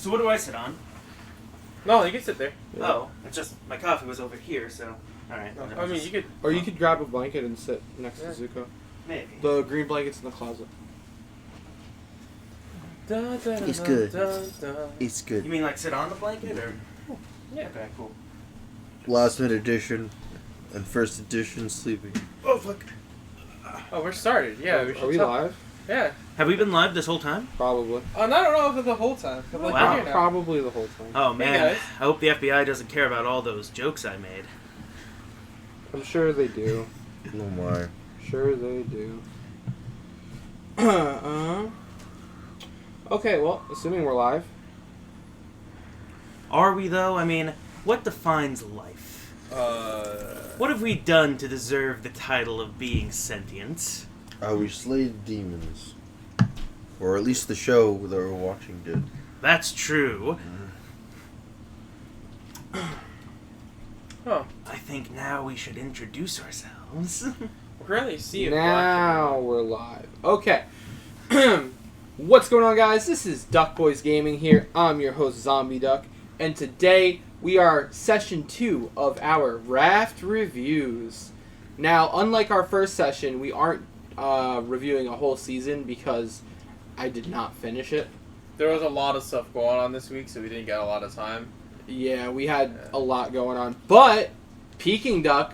So what do I sit on? No, you can sit there. Yeah. Oh, it's just my coffee was over here, so all right. No, I mean, you could. Or you could grab a blanket and sit next to Zuko. Maybe. The green blanket's in the closet. It's good. It's You good. mean like sit on the blanket or? Yeah. Okay, cool. Last minute edition and first edition sleeping. Oh fuck. Oh, we're started. Yeah, we should Are we talk. live? Yeah. Have we been live this whole time? Probably. I don't know if it's the whole time. I'm like, Wow. we're here now. Probably the whole time. Oh Hey, man, guys. I hope the FBI doesn't care about all those jokes I made. I'm sure they do. Oh my. Sure they do. Okay, well, assuming we're live. Are we though? I mean, what defines life? What have we done to deserve the title of being sentient? We slayed demons. Or at least the show that we're watching did. That's true. Oh, I think now we should introduce ourselves. we're currently seeing. Now we're live. Okay. What's going on, guys? This is Duck Boys Gaming here. I'm your host, Zombie Duck. And today we are session 2 of our Raft Reviews. Now, unlike our first session, we aren't reviewing a whole season because I did not finish it. There was a lot of stuff going on this week, so we didn't get a lot of time. Yeah, we had a lot going on. But Peking Duck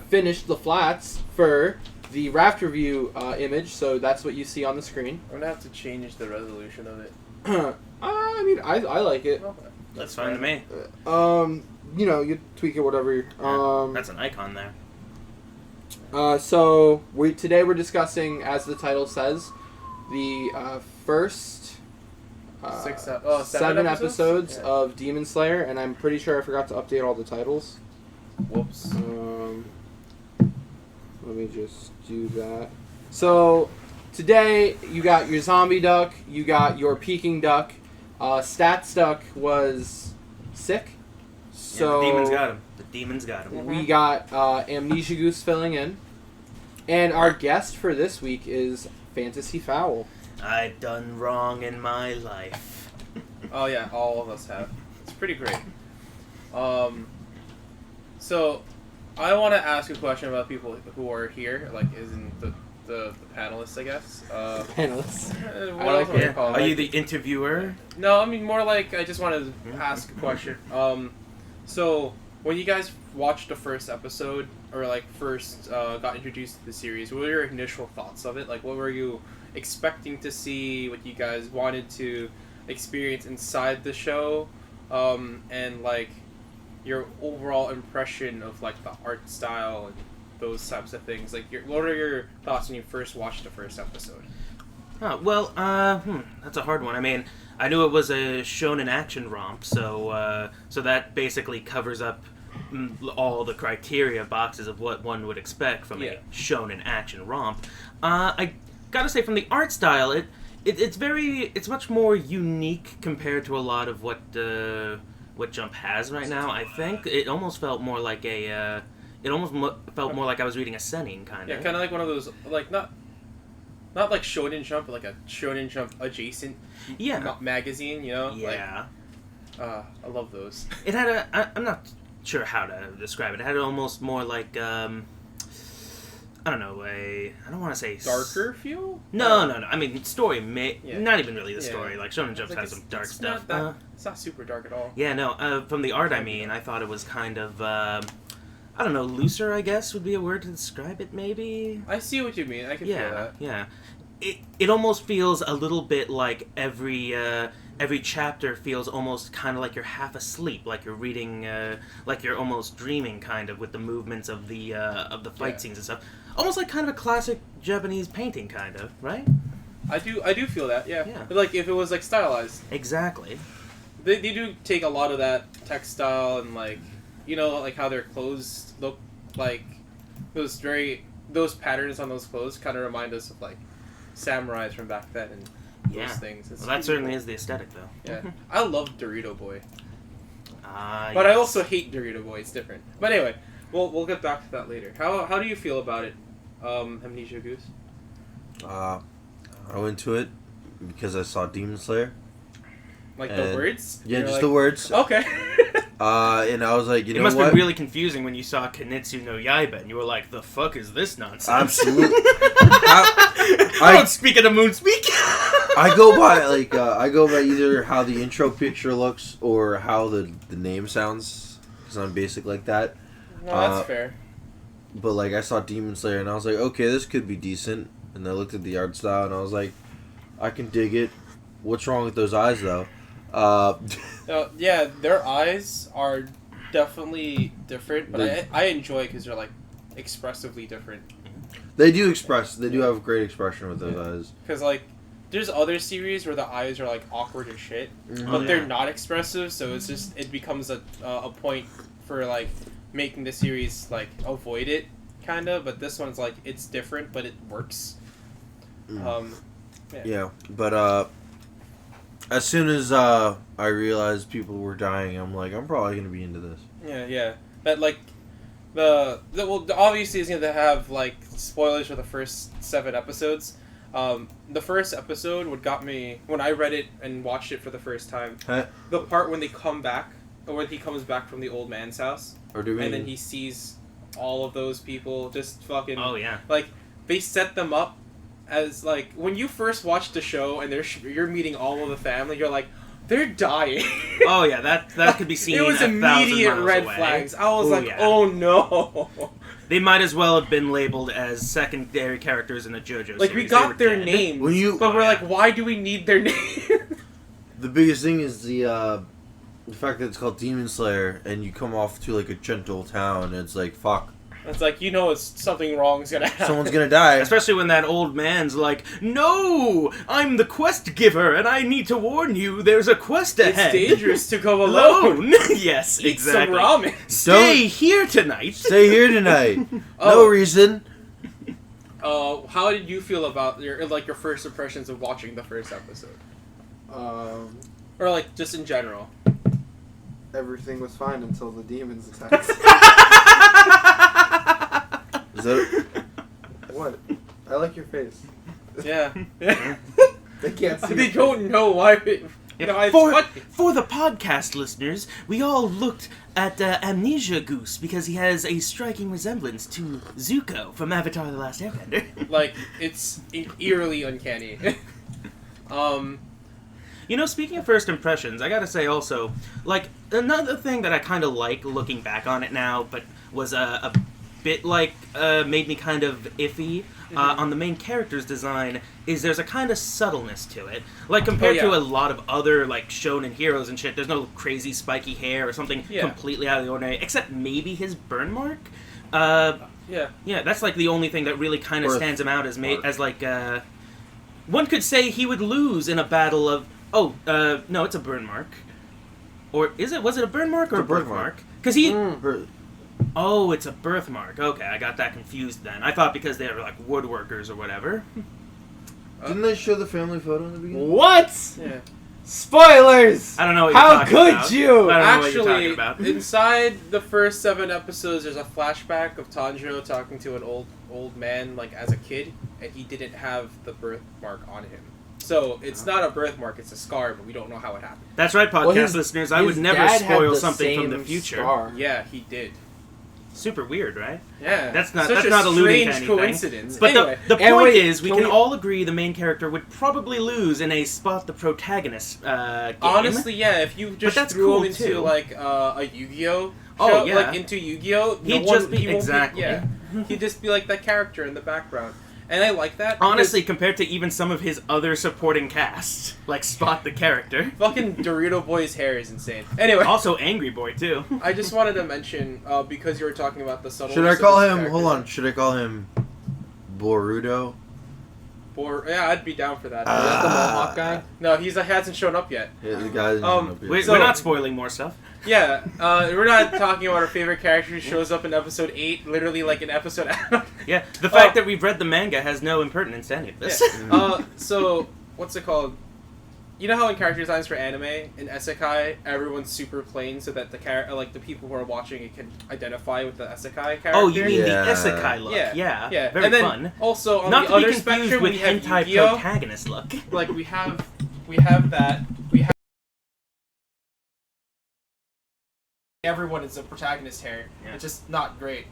finished the flats for the Raft Review image, so that's what you see on the screen. I'm gonna have to change the resolution of it. I mean, I like it. Okay. That's fine to me. You know, you tweak it whatever. That's an icon there. So today we're discussing, as the title says, the first seven seven episodes Yeah. of Demon Slayer, and I'm pretty sure I forgot to update all the titles. Whoops. Let me just do that. So today you got your Zombie Duck, you got your Peking Duck. Stats Duck was sick, so Yeah, the demons got him. The demons got him. we got Amnesia Goose filling in, and our guest for this week is Fantasy Fowl. I've done wrong in my life. Oh yeah, all of us have. It's pretty great. So I want to ask a question about people who are here, like isn't the panelists, I guess. Panelists. What I like else would it. I call Are them? you the interviewer? No, I mean more like I just wanted to ask a question. So when you guys watched the first episode or like first got introduced to the series, what were your initial thoughts of it? Like, what were you expecting to see? What you guys wanted to experience inside the show, and like your overall impression of like the art style and those types of things. Like, what are your thoughts when you first watched the first episode? Oh, well, that's a hard one. I mean, I knew it was a shonen action romp, so that basically covers up all the criteria boxes of what one would expect from Yeah. a shonen action romp. I gotta say, from the art style, it's much more unique compared to a lot of what Jump has right now. I think it almost felt more like a. It almost felt more like I was reading a Sennin kind of. Yeah, kind of like one of those, like not like Shonen Jump, but like a Shonen Jump adjacent magazine, you know? Yeah. Like, I love those. It had I'm not sure how to describe it. It had almost more like, I don't know, I don't want to say... Darker feel? No. I mean, story, Yeah. not even really the Yeah. story. Like, Shonen Jump Like, has some dark it's stuff. Not it's not super dark at all. Yeah, no, from the art, I mean, I thought it was kind of, I don't know, looser, I guess, would be a word to describe it, maybe? I see what you mean. I can feel that. Yeah. It almost feels a little bit like every chapter feels almost kind of like you're half asleep, like you're reading, like you're almost dreaming, kind of, with the movements of the fight scenes and stuff. Almost like kind of a classic Japanese painting, kind of, right? I do feel that, yeah. Yeah. But like if it was like stylized. Exactly. They do take a lot of that textile and like, you know, like how their clothes look like. Those patterns on those clothes kind of remind us of like samurais from back then and those things. It's Well, that pretty certainly cool. is the aesthetic, though. Yeah. I love Dorito Boy. But But I also hate Dorito Boy. It's different. But anyway, we'll get back to that later. How do you feel about it, Amnesia Goose? I went to it because I saw Demon Slayer, Like the And- words? Yeah, You're just like, the words. Okay. And I was like, you It know must what? have been really confusing when you saw Kimetsu no Yaiba and you were like, the fuck is this nonsense? Absolutely. I don't speak in a moon speak. I go by either how the intro picture looks or how the name sounds, because I'm basic like that. No, that's fair. But like I saw Demon Slayer and I was like, okay, this could be decent. And I looked at the art style and I was like, I can dig it. What's wrong with those eyes though? Yeah, their eyes are definitely different, but I enjoy it because they're like expressively different. They do express. They do have a great expression with those eyes. Because like, there's other series where the eyes are like awkward as shit, Mhm. but yeah. they're not expressive, so it's just it becomes a point for like making the series like avoid it, kind of. But this one's like it's different, but it works. Mm. Yeah, but as soon as I realized people were dying, I'm like, I'm probably gonna be into this. Yeah. But like, well, obviously it's gonna have like spoilers for the first 7 episodes. The first episode what got me when I read it and watched it for the first time. Huh? The part when they come back, or when he comes back from the old man's house, Or do we? and then he sees all of those people just fucking. Oh, yeah. Like they set them up as like when you first watch the show and you're meeting all of the family, you're like, they're dying. Oh, yeah, that could be seen It was 1,000 immediate miles red away. flags. I was Ooh, like, yeah. oh no. They might as well have been labeled as secondary characters in the JoJo Like series. we They got were their dead. names, When you- but we're Oh, like, yeah. why do we need their name? The biggest thing is the fact that it's called Demon Slayer, and you come off to like a gentle town. And it's like, fuck, It's like it's something wrong's gonna happen. someone's gonna die. Especially when that old man's like, "No, I'm the quest giver, and I need to warn you. There's a quest It's ahead. dangerous to go alone. Alone." Yes, Eat exactly. some ramen. Stay here tonight. Stay here tonight. No Oh. reason. How did you feel about your first impressions of watching the first episode, or like just in general? Everything was fine until the demons attacked. Is that? What? I like your face. Yeah. They can't see. They your don't know why. It's for, funny. for the podcast listeners, we all looked at Amnesia Goose because he has a striking resemblance to Zuko from Avatar: The Last Airbender. Like it's eerily uncanny. You know, speaking of first impressions, I gotta say also, like, another thing that I kind of like looking back on it now, but was a bit, like, made me kind of iffy on the main character's design, is there's a kind of subtleness to it. Like, compared Oh, to yeah. a lot of other, like, shonen heroes and shit, there's no crazy spiky hair or something Yeah. completely out of the ordinary, except maybe his burn mark. Yeah. Yeah, that's, like, the only thing that really kind of Birth stands him out as, mark. like, one could say he would lose in a battle of... Oh, no, it's a burn mark. Or is it? Was it a burn mark or It's a a birthmark. birthmark? Because he... Her- Oh, it's a birthmark. Okay, I got that confused then. I thought because they were, like, woodworkers or whatever. Didn't they show the family photo in the beginning? What? Yeah. Spoilers! I don't know what you're How talking could about. you? I don't know what you're talking Actually, about. inside the first 7 episodes, there's a flashback of Tanjiro talking to an old man, like as a kid, and he didn't have the birthmark on him. So it's not a birthmark; it's a scar, but we don't know how it happened. That's right, podcast Well, his- listeners. I his would never dad had spoil the something from the same future. scar. Yeah, he did. Super weird, right? Yeah, That's not- such that's a not alluding to strange anything. coincidence. But anyway, the And point wait, is, we can can we- all agree the main character would probably lose in a spot the protagonist game. honestly, yeah, if you just that's threw cool, him into too. like a Yu-Gi-Oh, Oh, show, yeah. like into Yu-Gi-Oh, He'd no one, just be- he won't exactly. yeah, he'd just be like that character in the background, and I like that. because Honestly, compared to even some of his other supporting cast, like Spot the character. fucking Dorito Boy's hair is insane. Anyway, Also Angry Boy, too. I just wanted to mention because you were talking about the subtle. Should I call him? Hold on. Should I call him Boruto? Yeah, I'd be down for that. Is that the Mohawk guy? No, he hasn't shown up yet. Yeah, the guy. We're So- not spoiling more stuff. Yeah, we're not talking about our favorite character who shows up in episode 8, literally like an episode out. Yeah, the fact that we've read the manga has no impertinence to any of this. So, what's it called? You know how in character designs for anime, in Isekai, everyone's super plain so that the people who are watching it can identify with the Isekai character? Oh, you mean Yeah. the isekai look? Yeah, Yeah, very and then fun. also on Not the to be other confused spectrum, with we have hentai Yu-Gi-Oh! protagonist look. Like we have that. We have everyone is a protagonist hair. Yeah. It's just not great.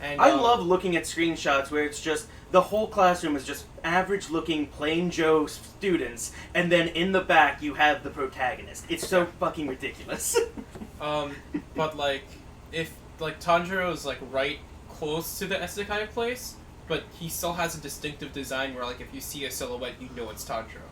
And I love looking at screenshots where it's just the whole classroom is just average-looking, plain Joe students, and then in the back you have the protagonist. It's so fucking ridiculous. But like, if like Tanjiro is like right close to the Isekai place, but he still has a distinctive design where like if you see a silhouette, you know it's Tanjiro,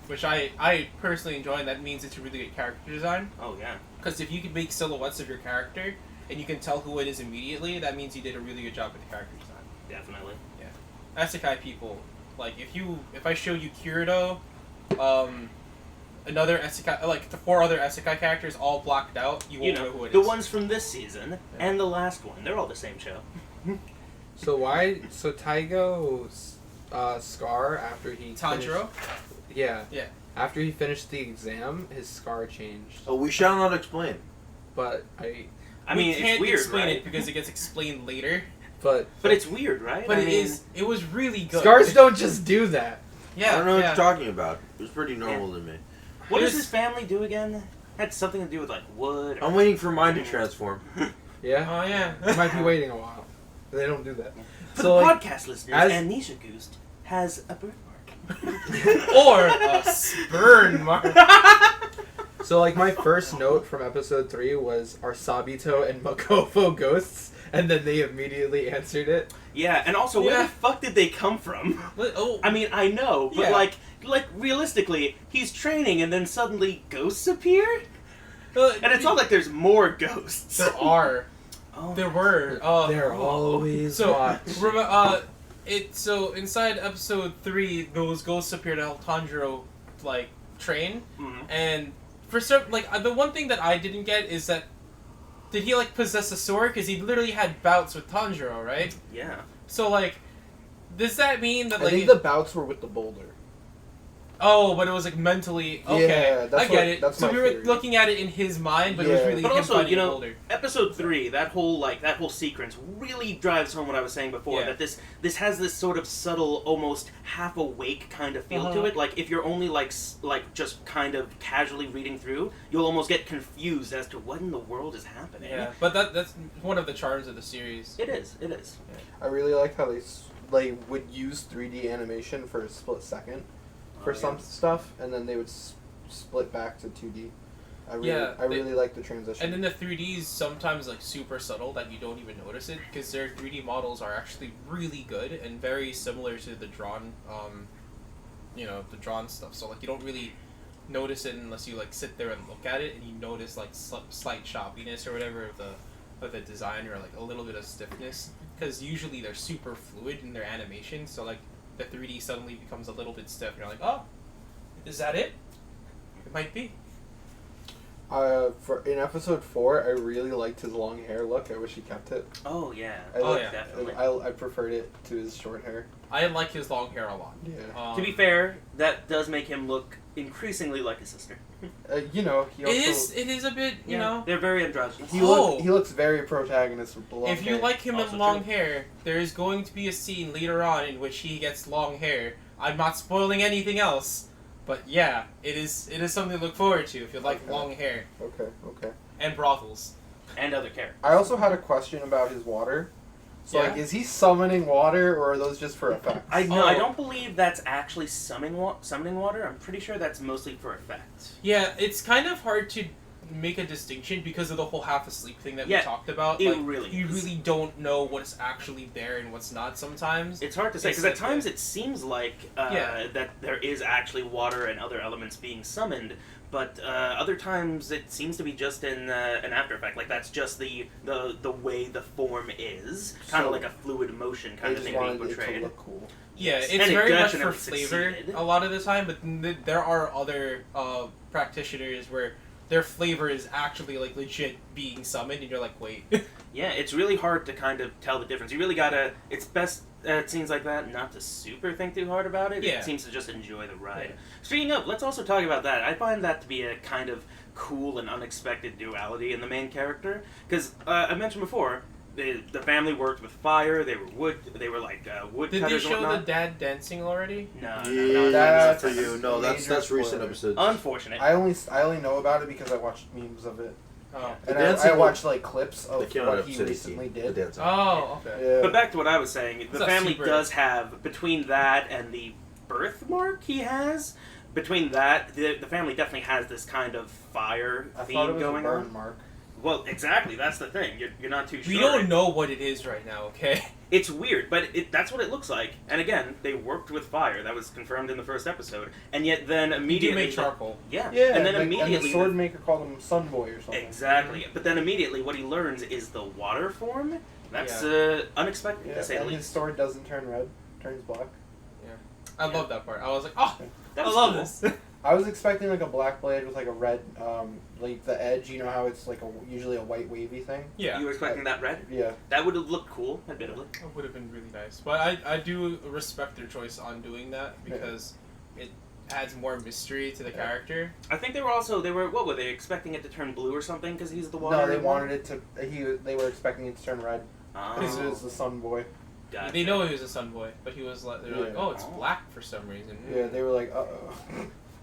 which I personally enjoy, and that means it's a really good character design. Oh yeah. Because if you can make silhouettes of your character and you can tell who it is immediately, that means you did a really good job with the character design. Definitely. Yeah. Isekai people, like if I show you Kirito, another Isekai, like the 4 other Isekai characters all blacked out, you won't know who it is. The ones from this season and the last one, they're all the same show. So Taigo's scar after he Tanjiro? Yeah. Yeah. After he finished the exam, his scar changed. Oh, we shall not explain. But I We mean, can't it's weird, explain right? it because it gets explained later. But it's weird, right? But I it mean, is. It was really good. scars don't just do that. Yeah. I don't know yeah. what you're talking about. It was pretty normal to me. What does Here's- his family do again? Had something to do with like wood. Or... I'm waiting for mine to transform. Yeah. Oh yeah. You might be waiting a while. They don't do that. For So, the like, podcast listeners, as- Amnesia Goose has a birthmark. Or a spurn mark. So, like, my first note from episode 3 was, are Sabito and Makofo ghosts? And then they immediately answered it. Yeah, and also, where Yeah. the fuck did they come from? Oh. I mean, I know, but Yeah. like realistically, he's training and then suddenly ghosts appear? And it's not like there's more ghosts. There are. Oh, There were. They're always So, watched. so inside episode 3, those ghosts appear to help Tanjiro, like, train. Mhm. And for some, like, the one thing that I didn't get is that, did he, like, possess a sword? Because he literally had bouts with Tanjiro, right? Yeah. So, like, does that mean that, I like... think the bouts were with the boulder. Oh, but it was, like, mentally... Okay, Yeah, that's I get what- it. that's So my we were theory. looking at it in his mind, but it was Yeah. really But him also, finding you a know, boulder. episode 3, that whole sequence really drives home what I was saying before. Yeah. That this has this sort of subtle, almost half awake kind of feel to Uh-huh. it. Like if you're only like just kind of casually reading through, you'll almost get confused as to what in the world is happening. Yeah, but that's one of the charms of the series. It is. It is. I really liked how they would use 3D animation for a split second for Oh, yeah. some stuff, and then they would split back to 2D. I really like the transition. And then the 3Ds sometimes like super subtle that you don't even notice it because their 3D models are actually really good and very similar to the drawn, the drawn stuff. So like you don't really notice it unless you like sit there and look at it and you notice like slight choppiness or whatever of the design or like a little bit of stiffness because usually they're super fluid in their animation. So like the 3D suddenly becomes a little bit stiff and you're like, oh, is that it? It might be. In episode 4, I really liked his long hair look. I wish he kept it. Oh yeah. yeah. Definitely. I preferred it to his short hair. I like his long hair a lot. Yeah. To be fair, that does make him look increasingly like his sister. He also... It is a bit, you know. They're very androgynous. He Oh. he looks very protagonist with the long If you hair. like him Also in long true. hair, there is going to be a scene later on in which he gets long hair. I'm not spoiling anything else, but yeah, it is something to look forward to if you like Okay. long hair Okay. and brothels. And other characters. I also had a question about his water. So, Yeah? like, is he summoning water, or are those just for effect? I Oh. don't believe that's actually summoning water. I'm pretty sure that's mostly for effect. Yeah, it's kind of hard to make a distinction because of the whole half asleep thing that we Yeah, talked about. it Like, really you is. really don't know what's actually there and what's not sometimes. It's hard to say It's because at like times it seems like Yeah. that there is actually water and other elements being summoned, but other times it seems to be just an after effect. Like that's just the way the form is, kind So, of like a fluid motion I kind of just thing being wanted it to portrayed. look cool. Yeah, Yes, it's and it very much for definitely flavor succeeded. a lot of the time, but there are other practitioners where their flavor is actually like legit being summoned, and you're like, wait. Yeah, it's really hard to kind of tell the difference. You really gotta. It's best at scenes like that not to super think too hard about it. Yeah. It seems to just enjoy the ride. Yeah. Speaking of, let's also talk about that. I find that to be a kind of cool and unexpected duality in the main character because I mentioned before. The family worked with fire. They were woodcutters. Did they show and the whatnot. dad dancing already? No, Yeah, That's for you. No, that's major recent spoiler. episodes. Unfortunate. I only know about it because I watched memes of it. Oh. And The I dancing watched like clips They of came out what of he City recently the did. dancing. Oh, okay. Yeah. But back to what I was saying, It's the not family super- does have, between that and the birthmark he has, between that, the family definitely has this kind of fire I thought it theme was a going burn on. mark. Well, exactly, that's the thing. You're not too sure. We don't know what it is right now, okay? It's weird, but that's what it looks like. And again, they worked with fire. That was confirmed in the first episode. And yet then We do immediately... make charcoal. Yeah. Yeah, And then like, immediately... and the sword maker called him Sun Boy or something. Exactly. But then immediately what he learns is the water form. That's unexpected, Yeah, to say the and his least. sword doesn't turn red, turns black. I love that part. I was like, oh, That I was love cool. this. I was expecting like a black blade with like a red, like the edge. You know how it's like usually a white wavy thing. Yeah, You were expecting that red? Yeah. That would have looked cool, admittedly. it would have been really nice. But I do respect their choice on doing that because it adds more mystery to the character. I think they were what were they expecting it to turn blue or something because he's the water? No, they wanted it to. They were expecting it to turn red Oh, because it was the Sun Boy. gotcha. They know he was a Sun Boy, but he was like, they were like, Yeah. oh, it's black for some reason. Yeah, they were like, oh.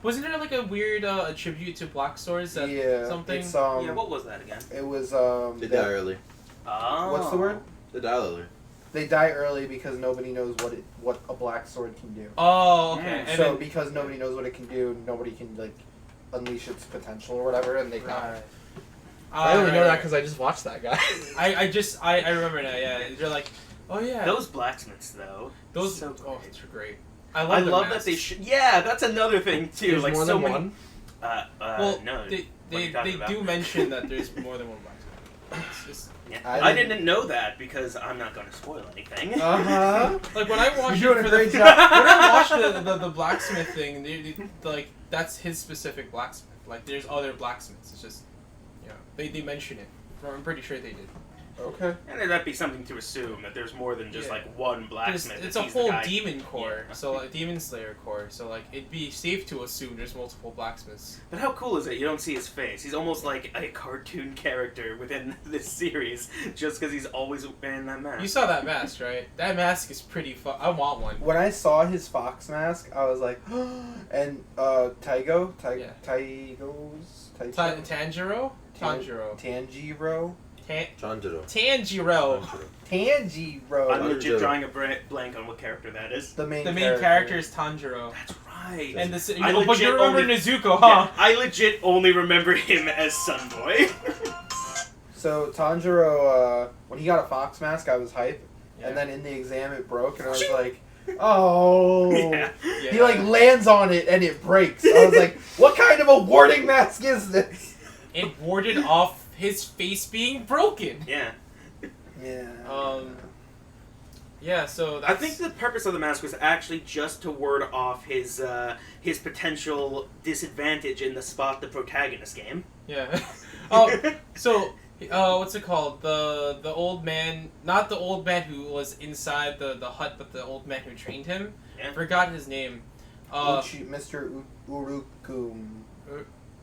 Wasn't there like a weird tribute to Black Swords that Yeah. something? It's Yeah, what was that again? It was They die early. Oh. What's the word? They die early. They die early because nobody knows what a black sword can do. Oh, okay. Yeah. And So then, because nobody knows what it can do, nobody can like unleash its potential or whatever, and they right. I only know right, that right. because I just watched that guy. I remember now. Yeah, they're like, oh yeah, Those blacksmiths, though. those so oh, great. they're great. I love, love that they should. Yeah, that's another thing too. There's like more so than many. one. Well, no. they What are they, you talking they about? do mention that there's more than one blacksmith. It's just, Yeah. I I didn't- didn't know that because I'm not going to spoil anything. Uh-huh. like when I watched You're it doing a for great the, job. when I watched the blacksmith thing, like that's his specific blacksmith. Like there's other blacksmiths. It's just they mention it. I'm pretty sure they did. Okay. And that'd be something to assume that there's more than just Yeah. like one blacksmith. It's that a he's the whole guy. demon core, Yeah. so like demon slayer core. So like it'd be safe to assume there's multiple blacksmiths. But how cool is it? You don't see his face. He's almost like a cartoon character within this series, just because he's always wearing that mask. You saw that mask, right? That mask is pretty I want one. When I saw his fox mask, I was like, and Taigo, Yeah. Taigo's Tanjiro? Tanjiro. Tanjiro, Chandra. Tanjiro. Tanjiro, I'm legit Tanjiro. drawing a blank on what character that is. the main The main character is Tanjiro. That's right. And the I but legit you remember only- Nezuko, Yeah, huh? I legit only remember him as Sunboy. So Tanjiro, when he got a fox mask, I was hype, Yeah. and then in the exam it broke, and I was like, oh. Yeah. Yeah. He like lands on it and it breaks. I was like, what kind of a warding mask is this? It warded off his face being broken. Yeah. Yeah. Yeah, so that's... I think the purpose of the mask was actually just to ward off his potential disadvantage in the spot the protagonist game. Yeah. Oh, so what's it called? The old man, not the old man who was inside the hut, but the old man who trained him. Yeah. I forgot his name. Mr. Urukum.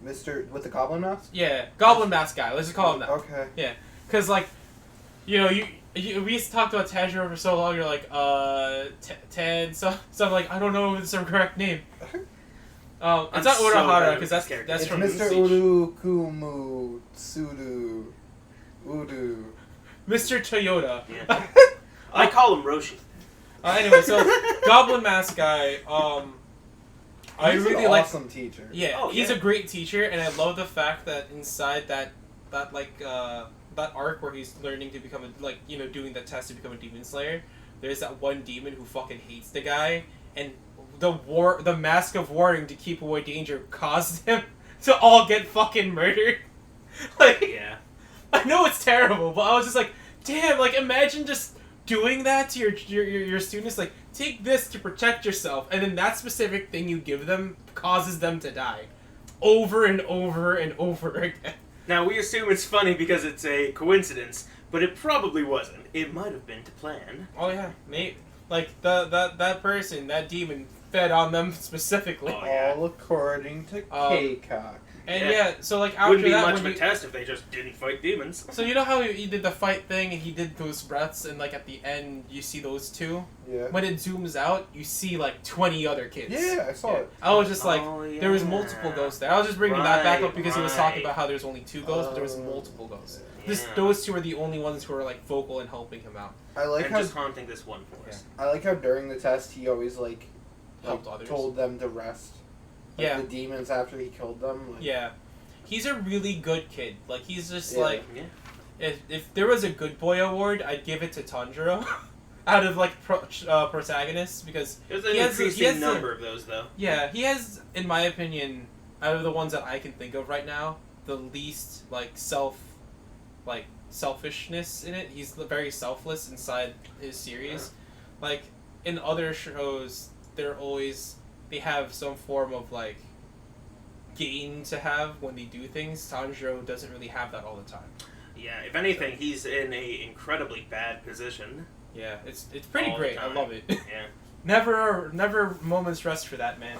Mr. with the goblin mask? Yeah, Goblin Mask guy. Let's just call him that. Okay. Cause like, we used to talk about Tanjiro for so long. You're like, Tan. So I'm like, I don't know if it's the correct name. It's not I'm so Urahara bad because with that's this character. It's from Mr. Bleach. Urukumu Tsudu Udu. Mr. Toyota. Yeah. I call him Roshi. Anyway, so Goblin Mask guy. I He's really an like. awesome teacher. Yeah, Oh, he's yeah. a great teacher, and I love the fact that inside that arc where he's learning to become doing the test to become a demon slayer, there's that one demon who fucking hates the guy, and the mask of warring to keep away danger caused him to all get fucking murdered. Like, Yeah. I know it's terrible, but I was just like, damn, like imagine just doing that to your students, like take this to protect yourself, and then that specific thing you give them causes them to die over and over and over again. Now, we assume it's funny because it's a coincidence, but it probably wasn't. It might have been to plan. Oh yeah, mate. Like that person, that demon fed on them specifically. Oh, yeah. All according to Kcock. And Yeah. yeah, so like after Wouldn't be that, much when of a you, test if they just didn't fight demons. so you know how he did the fight thing and he did those breaths and like at the end you see those two. Yeah. When it zooms out, you see like 20 other kids. Yeah, I saw it. I was just like, Oh, yeah. there was multiple ghosts there. I was just bringing that back up Right, because he was talking right. about how there's only 2 ghosts, but there was multiple ghosts. Yeah. Those 2 are the only ones who are like vocal and helping him out. I like And how just haunting this one forest. I like how during the test he always Helped others. told them to rest. Like, Yeah. the demons after he killed them. Like, Yeah. He's a really good kid. Like he's just Yeah. like Yeah. if there was a good boy award, I'd give it to Tanjiro. Out of like protagonists because There's an He has increasing the- number of those, though. yeah, he has, in my opinion, out of the ones that I can think of right now, the least like selfishness in it. He's very selfless inside his series. Like in other shows, they have some form of like gain to have when they do things. Tanjiro doesn't really have that all the time. Yeah, if anything, he's in a incredibly bad position. Yeah, it's pretty All the great. I time. love it. Yeah. never moments rest for that man.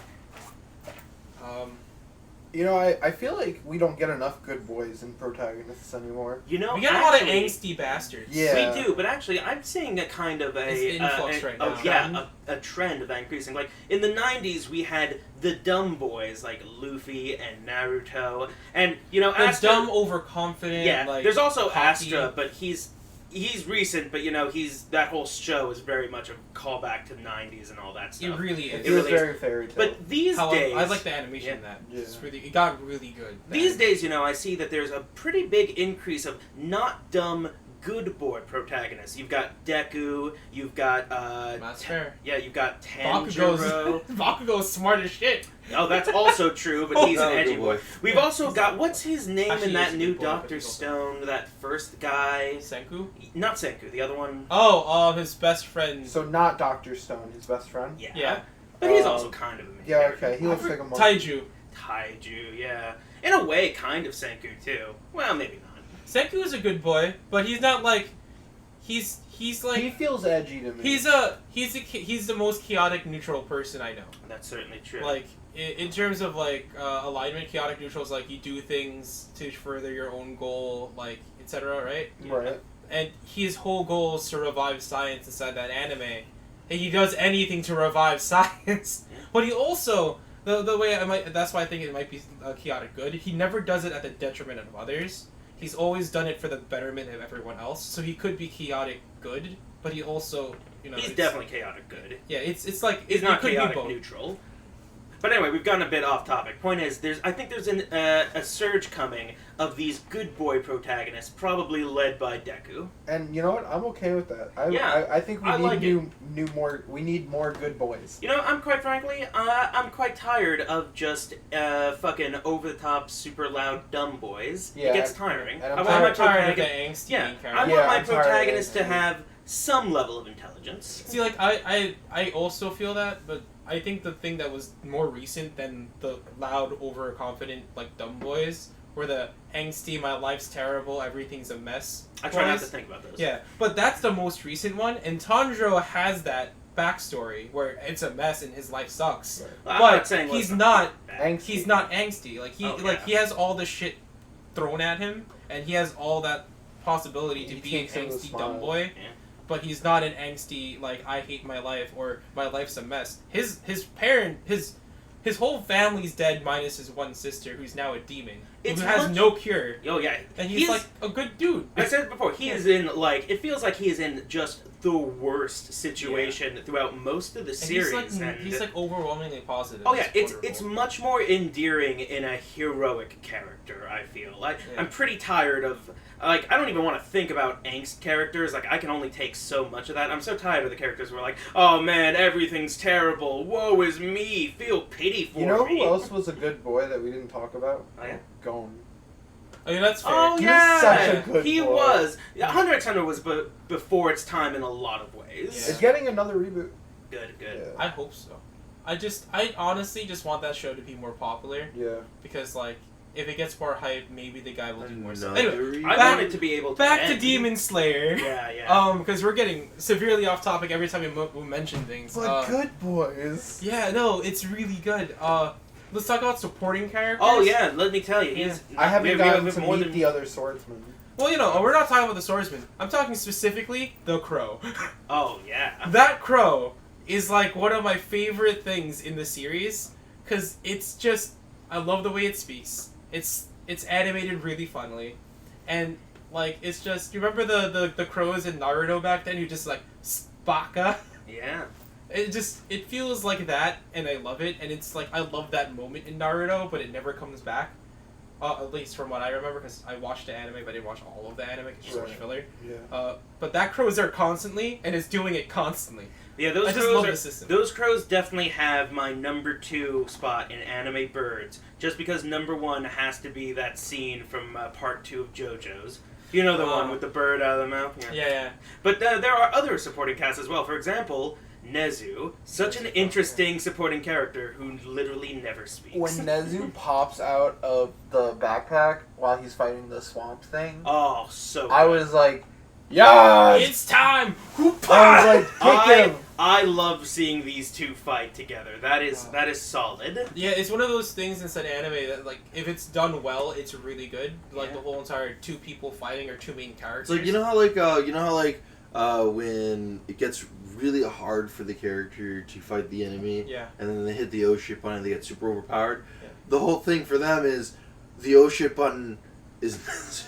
You know, I feel like we don't get enough good boys and protagonists anymore. You know, We got a lot of actually, angsty bastards. Yeah. We do, but actually, I'm seeing a kind of It's influx right now. a trend of that increasing. Like in the '90s, we had the dumb boys like Luffy and Naruto, and you know, The Astra, dumb, overconfident. Yeah, like, there's also cocky. Astra, but he's recent, but you know, that whole show is very much a callback to the '90s and all that It stuff. really It is. It feels really is. very fairy tale. But these However, days, I like the animation Yeah. in that. Yeah. It got really good. These days, you know, I see that there's a pretty big increase of not dumb, good boy protagonists. You've got Deku, you've got That's fair. yeah, you've got Tanjiro. Bakugo's smart as shit. Oh, that's also true, but he's an Oh, edgy good boy. boy. We've also got what's his name Actually, in that he's a new good boy, but Doctor he's also- Stone? That first guy, Senku? not Senku, the other one. Oh, his best friend. So not Dr. Stone, his best friend? Yeah, Yeah. but he's also kind of a main Yeah, character. okay. He looks like a monkey. Taiju. Taiju, yeah. In a way, kind of Senku too. Well, maybe not. Senku is a good boy, but he's not like he's like He feels edgy to me. he's the most chaotic neutral person I know. That's certainly true. Like in terms of like alignment, chaotic neutral is like you do things to further your own goal, like etc. Right? Right. And his whole goal is to revive science inside that anime. And he does anything to revive science. But he also the way that's why I think it might be chaotic good. He never does it at the detriment of others. He's always done it for the betterment of everyone else. So he could be chaotic good, but he also, you know, he's it's- definitely chaotic good. yeah. It's like He's not it could chaotic be both. neutral. But anyway, we've gotten a bit off topic. Point is, I think there's a surge coming of these good boy protagonists, probably led by Deku. And you know what? I'm okay with that. Yeah, I think we I need like we need more good boys. You know, I'm quite frankly, I'm quite tired of just fucking over the top, super loud, dumb boys. Yeah, It gets tiring. and I I'm want my I'm tired of the protagonist. angsty Yeah, main I character. want Yeah, my I'm tired of protagonist that. to have some level of intelligence. See, like I also feel that, but I think the thing that was more recent than the loud, overconfident, like dumb boys were the angsty, my life's terrible, everything's a mess. I try not boys. to think about those. Yeah, but that's the most recent one, and Tanjiro has that backstory where it's a mess and his life sucks. Right. I'm But not saying he's let's not- do that. Angsty. He's not angsty. Like Oh, like yeah. he has all the shit thrown at him, and he has all that possibility to He be an takes it with a angsty dumb smile. boy. Yeah. But he's not an angsty like I hate my life or my life's a mess. His whole family's dead minus his one sister who's now a demon It's who has much- no cure, Oh yeah, and he's like a good dude. I said it before. He is in like it feels like he is in just the worst situation throughout most of the And series. he's like overwhelmingly positive. oh yeah, it's wonderful. much more endearing in a heroic character. I feel like Yeah. I'm pretty tired of like I don't even want to think about angst characters. Like I can only take so much of that. I'm so tired of the characters who are like, oh man, everything's terrible. Woe is me. Feel pity for You know me. who else was a good boy that we didn't talk about? Oh, yeah? Gon. I mean that's fair. Oh He was yeah, such a good he boy. was. Hunter x Hunter was before its time in a lot of ways. Yeah. It's getting another reboot. Good, good. Yeah. I hope so. I honestly just want that show to be more popular Yeah. because like if it gets more hype, maybe the guy will do more stuff. Another Anyway, reason. I back- want it to be able to back to end. Demon Slayer. Yeah, yeah. Because we're getting severely off topic every time we mention things. But good boys. Yeah, no, it's really good. Let's talk about supporting characters. Oh yeah, let me tell you, he's. I haven't we gotten have to more meet than- the other swordsman. Well, you know, we're not talking about the swordsman. I'm talking specifically the crow. Oh yeah. That crow is like one of my favorite things in the series because it's just I love the way it speaks. It's animated really funnily, and like it's just you remember the crows in Naruto back then who just like Spaka. Yeah. It feels like that, and I love it, and it's like I love that moment in Naruto, but it never comes back. At least from what I remember, because I watched the anime, but I didn't watch all of the anime because it's so much Right. filler. Yeah. But that crow is there constantly, and is doing it constantly. Yeah, those I just crows love are, the system. those crows definitely have my number 2 spot in anime birds. Just because number 1 has to be that scene from part 2 of JoJo's. You know the one with the bird out of the mouth. Yeah. But there are other supporting casts as well. For example, Nezu, such an interesting supporting character who literally never speaks. When Nezu pops out of the backpack while he's fighting the swamp thing, Oh, so I good. was like, yeah! It's time! I was like, kick him! I love seeing these two fight together. That is solid. Yeah, it's one of those things inside anime that, like, if it's done well, it's really good. Like, Yeah. the whole entire two people fighting or two main characters. It's like you know how when it gets really hard for the character to fight the enemy, Yeah. and then they hit the O ship button and they get super overpowered. Yeah. The whole thing for them is the O ship button is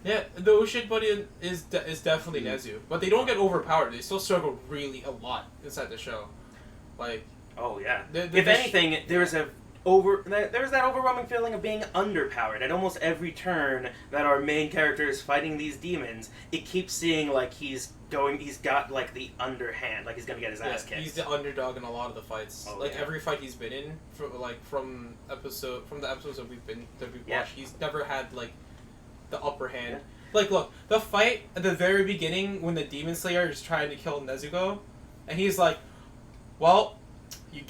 Yeah, the Ushid buddy is definitely Nezu. But they don't get overpowered. They still struggle really a lot inside the show. Like, Oh yeah. The- If the- anything, there's that overwhelming feeling of being underpowered. At almost every turn that our main character is fighting these demons, it keeps seeing like he's got like the underhand, like he's gonna get his ass kicked. he's the underdog in a lot of the fights. Oh, like, yeah. every fight he's been in, from the episodes that we've Yeah. watched, he's never had, like, the upper hand. Like, look, the fight at the very beginning when the Demon Slayer is trying to kill Nezuko, and he's like, well, you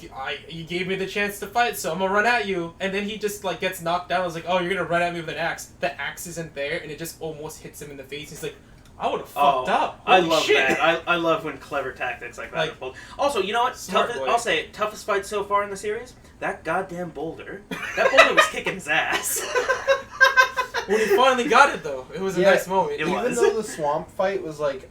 gave me the chance to fight, so I'm gonna run at you. And then he just, like, gets knocked down. I was like, oh, you're gonna run at me with an axe. The axe isn't there, and it just almost hits him in the face. He's like, I would have fucked up. I Holy love shit. that. I love when clever tactics like that Like, are pulled. Also, you know what? smart boy. I'll say it. Toughest fight so far in the series? That goddamn boulder. That boulder was kicking his ass. When he finally got it, though, it was a Yeah, nice moment. it Even was. though the swamp fight was like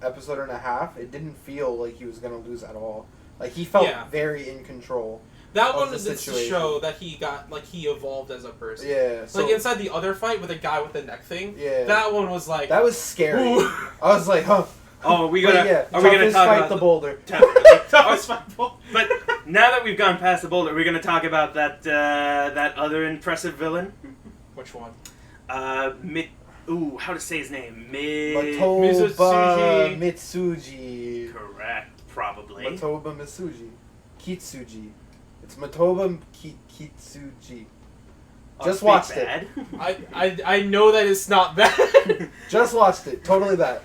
episode and a half, it didn't feel like he was gonna lose at all. Like he felt Yeah. very in control. That of one the is to situation. show that he got, like, he evolved as a person. Yeah. So Like, inside the other fight with the guy with the neck thing, yeah, that one was like... that was scary. Ooh. I was like, huh. Oh, we But gotta. yeah, Are we gonna toughest talk fight about the boulder? Toughest fight. But now that we've gone past the boulder, we're gonna talk about that other impressive villain. Which one? How to say his name? Matoba Mitsuji. Correct, probably. Matoba Mitsuji. Kitsuji. It's Matoba Kitsuji. Just Big watched it. Bad. I know that it's not that. Just watched it. Totally that.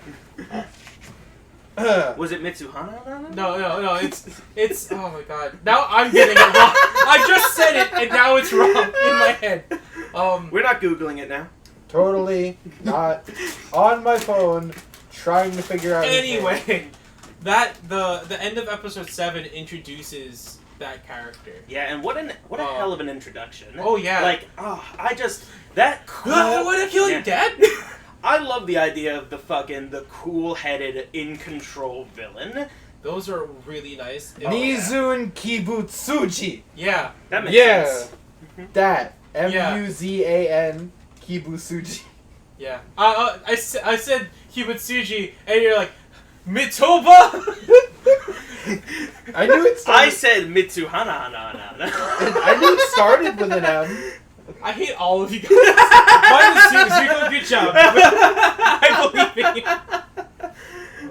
Was it Mitsuhana? No, it's oh my god. Now I'm getting it wrong. I just said it and now it's wrong in my head. We're not googling it now. Totally not on my phone trying to figure out. Anyway, that the end of episode 7 introduces that character. Yeah, and what a hell of an introduction. Oh yeah. Like, that cool. Why'd I kill Yeah. you, Dad? I love the idea of the cool-headed, in-control villain. Those are really nice. Oh, yeah. Mizun Kibutsuji. Yeah. That makes Yeah. sense. That Yeah. Muzan Kibutsuji. Yeah. I said Kibutsuji and you're like, Mitoba? I knew it I started. said Mitsuhana. I knew it started with an M. I hate all of you guys. Behind the scenes, you do a good job. I believe in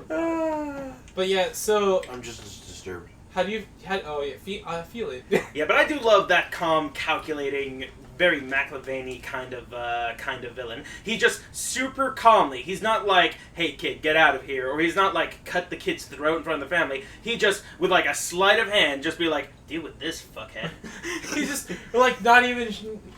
you. But yeah, so I'm just as disturbed. have you had? Oh yeah, feel it. Yeah, but I do love that calm, calculating very McIlvaine kind of villain. He just super calmly. He's not like, "Hey kid, get out of here," or he's not like, "Cut the kid's throat in front of the family." He just, with like a sleight of hand, just be like, "Deal with this, fuckhead." He just like not even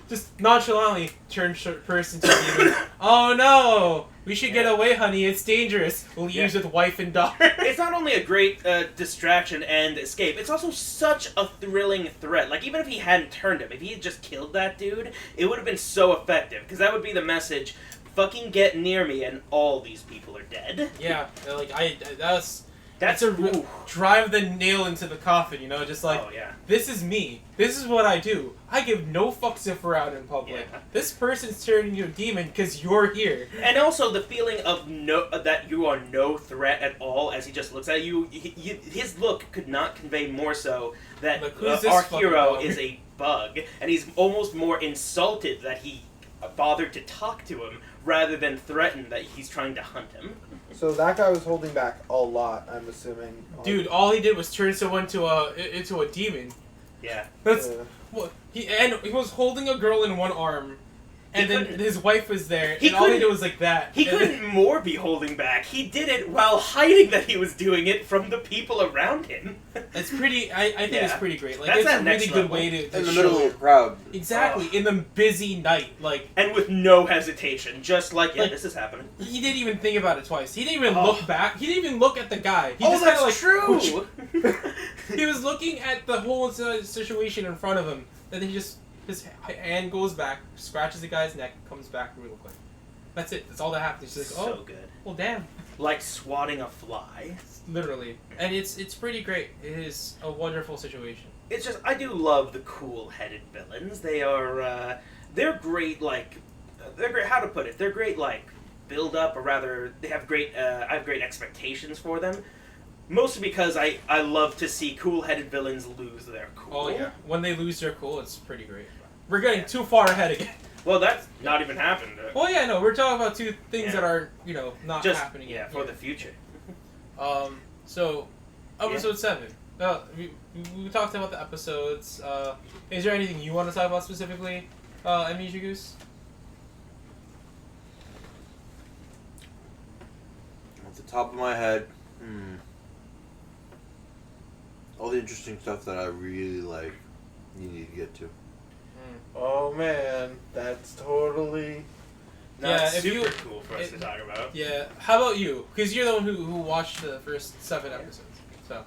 just nonchalantly turns person to demon. Oh no! We should get away, honey. It's dangerous. We'll use with wife and daughter. It's not only a great distraction and escape, it's also such a thrilling threat. Like, even if he hadn't turned him, if he had just killed that dude, it would have been so effective. Because that would be the message, fucking get near me and all these people are dead. Yeah, like that's a drive the nail into the coffin, you know, just like, oh, yeah. This is me. This is what I do. I give no fucks if we're out in public. Yeah. This person's turning into a demon because you're here. And also the feeling of that you are no threat at all as he just looks at you. His look could not convey more so that Like, who's this our fucking hero dog? is a bug, and he's almost more insulted that he bothered to talk to him rather than threatened that he's trying to hunt him. So that guy was holding back a lot, I'm assuming. Dude, all he did was turn someone into a demon. Yeah. That's what he was holding a girl in one arm, and then his wife was there, and all he did was like that. He couldn't more be holding back. He did it while hiding that he was doing it from the people around him. It's pretty. I think it's pretty great. Like, That's it's that a next really good level. way to In the show middle of a crowd. exactly in the busy night. Like, And with no hesitation, just like, Like- this is happening. he didn't even think about it twice. He didn't even Oh. look back. He didn't even look at the guy. He Oh, just that's kinda, like, true! He was looking at the whole situation in front of him, and then his hand goes back, scratches the guy's neck, comes back real quick. That's it. That's all that happens. He's like, So oh, good. well, damn. Like swatting a fly. Literally, and it's pretty great. It is a wonderful situation. It's just, I do love the cool-headed villains. They are, they're great, like, they're great, how to put it, they're great, like, build-up, or rather, they have great, I have great expectations for them. Mostly because I love to see cool-headed villains lose their cool. Oh yeah, when they lose their cool, it's pretty great. We're getting too far ahead again. Well, that's not even happened. Well, yeah, no, we're talking about two things Yeah. that are, not Just, happening yeah, yet. for the future. So, episode 7. We talked about the episodes. Is there anything you want to talk about specifically, Amnesia Goose? Off the top of my head, all the interesting stuff that I really like, you need to get to. Oh man, that's totally. Not Yeah, if super you- cool for us to talk about. Yeah. How about you? Because you're the one who watched the first 7 episodes. So.